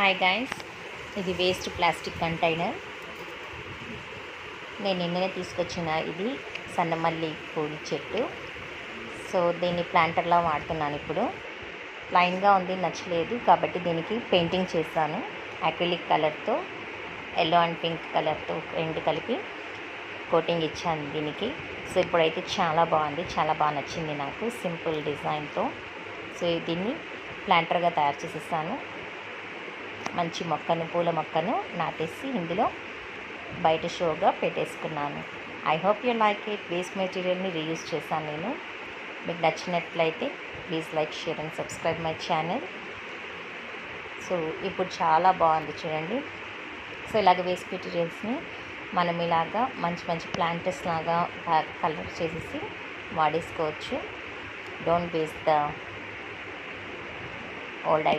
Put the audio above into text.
Hi guys, ఇది waste plastic container. నేను నిన్ననే తీసుకొచ్చిన ఇది సన్నమల్లి పూల చెట్టు. సో దీన్ని ప్లాంటర్లా వాడుతున్నాను. ఇప్పుడు లైన్గా ఉంది, నచ్చలేదు కాబట్టి దీనికి పెయింటింగ్ చేశాను. అక్రిలిక్ కలర్తో ఎల్లో అండ్ పింక్ కలర్తో రెండు కలిపి కోటింగ్ ఇచ్చాను దీనికి. సో ఇప్పుడైతే చాలా బాగుంది, చాలా బాగా నచ్చింది నాకు సింపుల్ డిజైన్తో. సో దీన్ని ప్లాంటర్గా తయారు చేసేసాను. మంచి మొక్కను, పూల మొక్కను నాటేసి ఇందులో బయట షోగా పెట్టేసుకున్నాను. I hope you like it. Waste మెటీరియల్ని రీయూజ్ చేశాను నేను. మీకు నచ్చినట్లయితే please like, share and subscribe my channel. So ఇప్పుడు చాలా బాగుంది చూడండి. సో ఇలాగ వేస్ట్ మెటీరియల్స్ని మనం ఇలాగా మంచి మంచి ప్లాంటర్స్ లాగా కలర్ చేసేసి వాడేసుకోవచ్చు. Don't waste the old